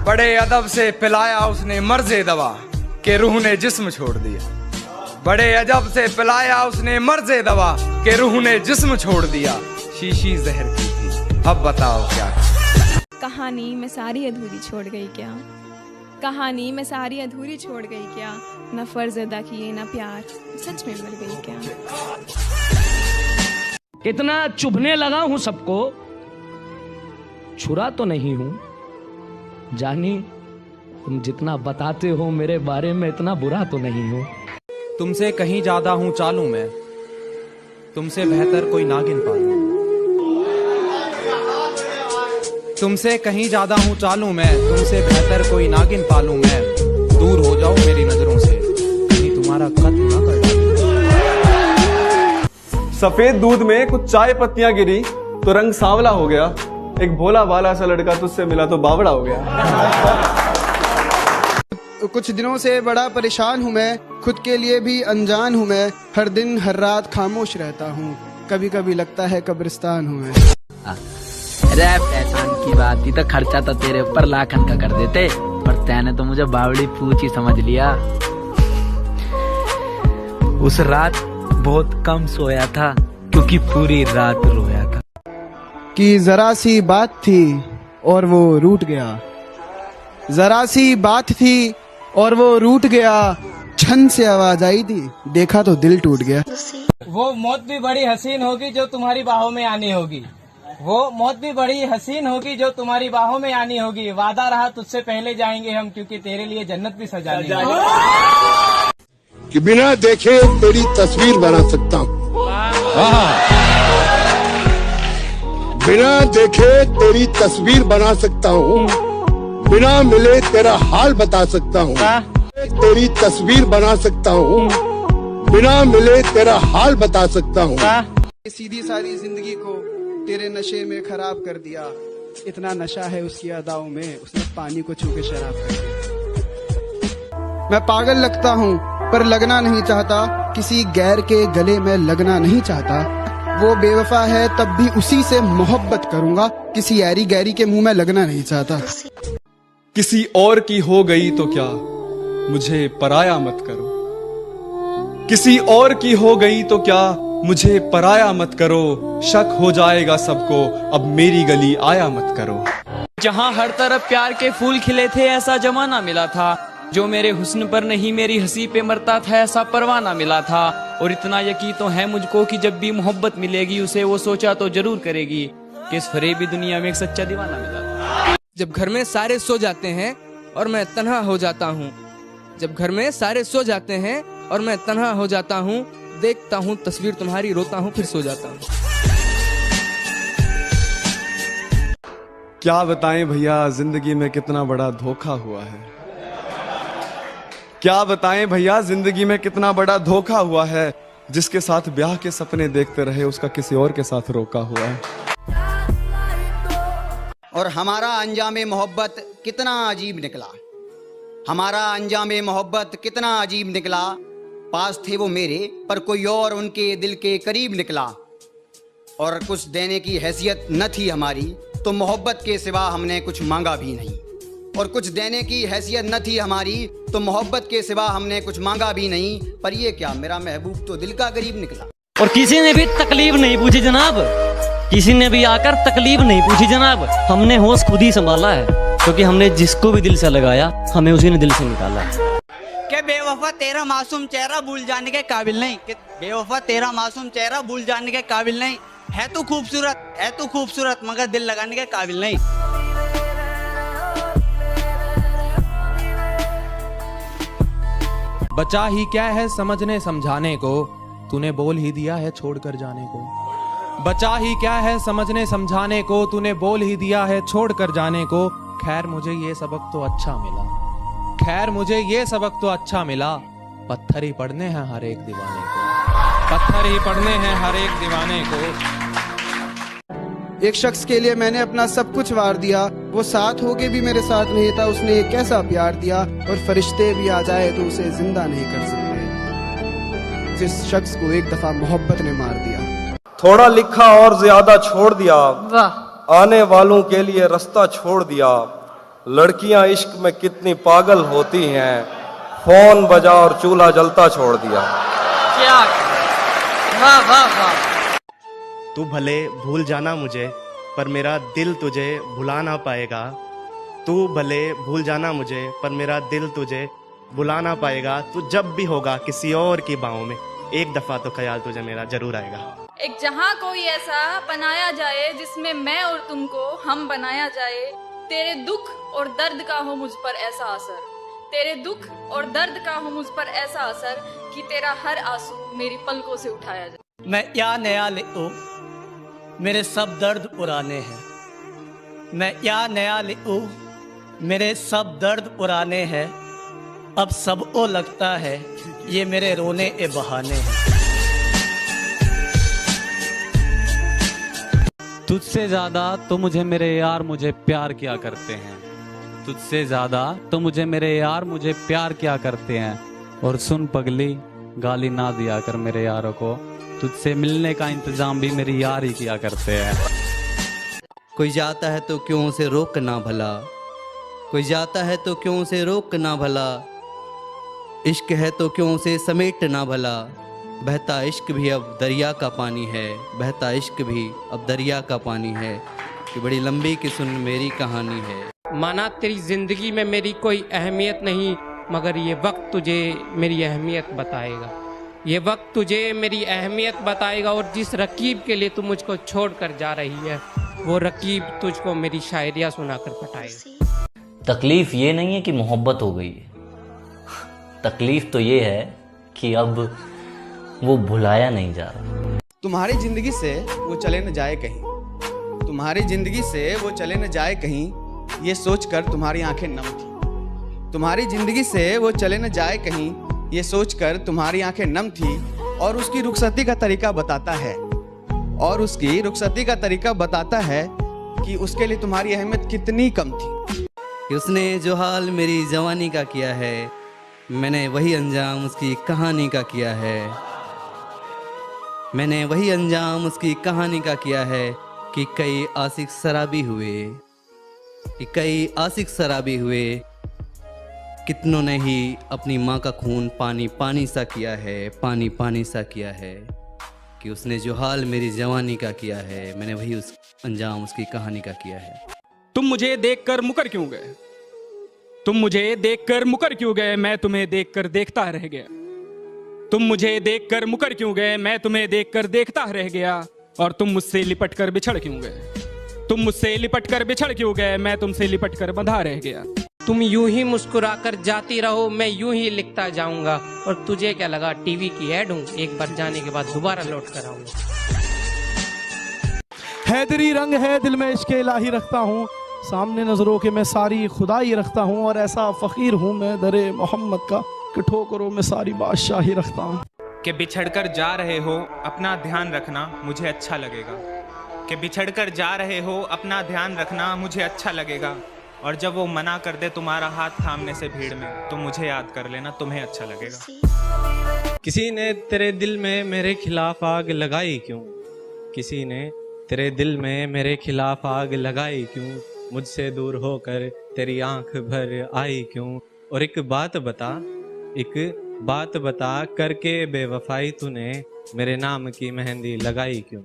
बड़े अदब से पिलाया उसने मर्ज़े दवा के रूह ने जिस्म छोड़ दिया। बड़े अजब से पिलाया उसने मर्ज़े दवा के रूह ने जिस्म छोड़ दिया। शीशी जहर की थी, अब बताओ क्या। कहानी मैं सारी अधूरी छोड़ गई क्या, कहानी मैं सारी अधूरी छोड़ गई क्या, न फर्ज अदा किए न प्यार, सच में मर गई क्या। इतना चुभने लगा हूं सबको, छुरा तो नहीं हूं। जानी तुम जितना बताते हो मेरे बारे में इतना बुरा तो नहीं हूं। तुमसे कहीं ज्यादा हूं चालू मैं, तुमसे बेहतर कोई नागिन पालू। तुमसे कहीं ज्यादा हूं चालू मैं, तुमसे बेहतर कोई नागिन पालू मैं। दूर हो जाओ मेरी नजरों से, कहीं तुम्हारा कत्ल ना कर डालूं। सफेद दूध में कुछ चाय पत्तियां गिरी तो रंग सांवला हो गया। एक भोला भाला सा लड़का तुझसे मिला तो बावड़ा हो गया। कुछ दिनों से बड़ा परेशान हूँ मैं, खुद के लिए भी अनजान हूँ मैं। हर दिन हर रात खामोश रहता हूँ, कभी कभी लगता है कब्रिस्तान हूँ मैं। अरे एहसान की बात थी तो खर्चा तो तेरे ऊपर लाखन का कर देते, पर तैने तो मुझे बावड़ी पूछी समझ लिया। उस रात बहुत कम सोया था क्योंकि पूरी रात रोया था। कि जरा सी बात थी और वो रूठ गया, जरा सी बात थी और वो रूठ गया। छन से आवाज आई थी, देखा तो दिल टूट गया। वो मौत भी बड़ी हसीन होगी जो तुम्हारी बाहों में आनी होगी, वो मौत भी बड़ी हसीन होगी जो तुम्हारी बाहों में आनी होगी। वादा रहा तुझसे पहले जाएंगे हम, क्योंकि तेरे लिए जन्नत भी सजानी होगी। कि बिना देखे तेरी तस्वीर बना सकता हूँ, बिना देखे तेरी तस्वीर बना सकता हूँ, बिना मिले तेरा हाल बता सकता हूँ। तेरी तस्वीर बना सकता हूँ, बिना मिले तेरा हाल बता सकता हूँ। सीधी सारी जिंदगी को तेरे नशे में खराब कर दिया। इतना नशा है उसकी अदाओं में, उसने पानी को छू के शराब कर दिया। मैं पागल लगता हूँ पर लगना नहीं चाहता, किसी गैर के गले में लगना नहीं चाहता। वो बेवफा है तब भी उसी से मोहब्बत करूंगा, किसी ऐरी गैरी के मुंह में लगना नहीं चाहता। किसी और की हो गई तो क्या, मुझे पराया मत करो। किसी और की हो गई तो क्या, मुझे पराया मत करो। शक हो जाएगा सबको, अब मेरी गली आया मत करो। जहाँ हर तरफ प्यार के फूल खिले थे ऐसा जमाना मिला था, जो मेरे हुस्न पर नहीं मेरी हंसी पे मरता था ऐसा परवाना मिला था। और इतना यकीन तो है मुझको कि जब भी मोहब्बत मिलेगी उसे वो सोचा तो जरूर करेगी कि इस फरेबी दुनिया में एक सच्चा दीवाना मिला था। जब घर में सारे सो जाते हैं और मैं तन्हा हो जाता हूँ, जब घर में सारे सो जाते हैं और मैं तन्हा हो जाता हूँ, देखता हूँ तस्वीर तुम्हारी, रोता हूँ फिर सो जाता हूँ। क्या बताएं भैया जिंदगी में कितना बड़ा धोखा हुआ है। क्या बताएं भैया जिंदगी में कितना बड़ा धोखा हुआ है। जिसके साथ ब्याह के सपने देखते रहे उसका किसी और के साथ रोका हुआ है। और हमारा अंजामे मोहब्बत कितना अजीब निकला, हमारा अंजामे मोहब्बत कितना अजीब निकला। पास थे वो मेरे पर कोई और उनके दिल के करीब निकला। और कुछ देने की हैसियत न थी हमारी, तो मोहब्बत के सिवा हमने कुछ मांगा भी नहीं। और कुछ देने की हैसियत न थी हमारी, तो मोहब्बत के सिवा हमने कुछ मांगा भी नहीं। पर ये क्या, मेरा महबूब तो दिल का गरीब निकला। और किसी ने भी तकलीफ नहीं पूछी जनाब, किसी ने भी आकर तकलीफ नहीं पूछी जनाब। हमने होश खुद ही संभाला है, क्योंकि हमने जिसको भी दिल से लगाया हमें उसी ने दिल से निकाला। के बेवफा तेरा मासूम चेहरा भूल जाने के काबिल नहीं, कि बेवफा तेरा मासूम चेहरा भूल जाने के काबिल नहीं। है तू खूबसूरत, है तू खूबसूरत, मगर दिल लगाने के काबिल नहीं। बचा ही क्या है समझने समझाने को, तूने बोल ही दिया है छोड़कर जाने को। बचा ही क्या है समझने समझाने को, तूने बोल ही दिया है छोड़कर जाने को। खैर मुझे ये सबक तो अच्छा मिला, खैर मुझे ये सबक तो अच्छा मिला। पत्थर ही पढ़ने हैं हर एक दीवाने को, पत्थर ही पढ़ने हैं हर एक दीवाने को। एक शख्स के लिए मैंने अपना सब कुछ वार दिया, वो साथ होके भी मेरे साथ नहीं था। उसने ये कैसा प्यार दिया, और फरिश्ते भी आ जाए तो उसे जिंदा नहीं कर सकते। जिस शख्स को एक दफा मोहब्बत ने मार दिया। थोड़ा लिखा और ज्यादा छोड़ दिया, आने वालों के लिए रास्ता छोड़ दिया। लड़कियां इश्क में कितनी पागल होती हैं, फोन बजा और चूल्हा जलता छोड़ दिया। क्या वाह वाह वाह। तू भले भूल जाना मुझे, पर मेरा दिल तुझे भुला ना पाएगा। तू भले भूल जाना मुझे, पर मेरा दिल तुझे भुला ना पाएगा। तू जब भी होगा किसी और की बाहों में, एक दफा तो ख्याल तुझे मेरा जरूर आएगा। एक जहां कोई ऐसा बनाया जाए जिसमें मैं और तुमको हम बनाया जाए। तेरे दुख और दर्द का हो मुझ पर ऐसा असर, तेरे दुख और दर्द का हो मुझ पर ऐसा असर कि तेरा हर आंसू मेरी पलकों से उठाया जाए। मैं क्या नया ले ओ, मेरे सब दर्द पुराने हैं। मैं क्या नया ले ओ, मेरे सब दर्द पुराने हैं। अब सबको लगता है ये मेरे रोने के बहाने हैं। तुझसे ज्यादा तो मुझे मेरे यार मुझे प्यार किया करते हैं। तुझसे ज्यादा तो मुझे मेरे यार मुझे प्यार किया करते हैं। और सुन पगली, गाली ना दिया कर मेरे यारों को, तुझसे मिलने का इंतजाम भी मेरी यार ही किया करते हैं। कोई जाता है तो क्यों उसे रोकना भला, कोई जाता है तो क्यों उसे रोकना भला। इश्क है तो क्यों उसे समेटना भला। बहता इश्क भी अब दरिया का पानी है, बहता इश्क भी अब दरिया का पानी है। कि बड़ी लंबी की सुन मेरी कहानी है। माना तेरी जिंदगी में मेरी कोई अहमियत नहीं, मगर ये वक्त तुझे मेरी अहमियत बताएगा। ये वक्त तुझे मेरी अहमियत बताएगा। और जिस रकीब के लिए तू मुझको छोड़ कर जा रही है, वो रकीब तुझको मेरी शायरियाँ सुनाकर पटाएगा। तकलीफ ये नहीं है कि मोहब्बत हो गई है, तकलीफ तो ये है कि अब वो भुलाया नहीं जा रहा। तुम्हारी जिंदगी से वो चले न जाए कहीं, तुम्हारी जिंदगी से वो चले न जाए कहीं, ये सोचकर तुम्हारी आंखें नम थी। तुम्हारी जिंदगी से वो चले न जाए कहीं, ये सोचकर तुम्हारी आंखें नम थी। और उसकी रुखसती का तरीका बताता है, और उसकी रुखसती का तरीका बताता है कि उसके लिए तुम्हारी अहमियत कितनी कम थी। कि उसने जो हाल मेरी जवानी का किया है, मैंने वही अंजाम उसकी कहानी का किया है। मैंने वही अंजाम उसकी कहानी का किया है। कि कई आशिक शराबी हुए, कि कई आशिक शराबी हुए, कितनों ने ही अपनी माँ का खून पानी पानी सा किया है, पानी पानी सा किया है। कि उसने जो हाल मेरी जवानी का किया है, मैंने वही उस अंजाम उसकी कहानी का किया है। तुम मुझे देखकर मुकर क्यों गए, तुम मुझे देखकर मुकर क्यों गए, मैं तुम्हें देखकर देखता रह गया। तुम मुझे देखकर मुकर क्यों गए, मैं तुम्हें देखकर देखता रह गया। और तुम मुझसे लिपट कर बिछड़ क्यों गए, तुम मुझसे लिपट कर बिछड़ क्यों गए, मैं तुमसे लिपट कर बंधा रह गया। तुम यूं ही मुस्कुराकर जाती रहो, मैं यूं ही लिखता जाऊंगा। और तुझे क्या लगा टीवी की ऐड हूँ, एक बार जाने के बाद दोबारा लौट कर आऊंगा। हैदरी रंग है दिल में इश्क इलाही रखता हूँ, सामने नजरों के मैं सारी खुदाई रखता हूँ। और ऐसा फकीर हूँ मैं दरे मोहम्मद का, कि ठोकरों में सारी बादशाही रखता हूँ। कि बिछड़कर जा रहे हो अपना ध्यान रखना मुझे अच्छा लगेगा। कि बिछड़कर जा रहे हो अपना ध्यान रखना मुझे अच्छा लगेगा। और जब वो मना कर दे तुम्हारा हाथ थामने से भीड़ में, तो मुझे याद कर लेना, तुम्हें अच्छा लगेगा। किसी ने तेरे दिल में मेरे खिलाफ आग लगाई क्यों, किसी ने तेरे दिल में मेरे खिलाफ आग लगाई क्यों, मुझसे दूर होकर तेरी आंख भर आई क्यों। और एक बात बता, एक बात बता, करके बेवफाई तूने मेरे नाम की मेहंदी लगाई क्यों।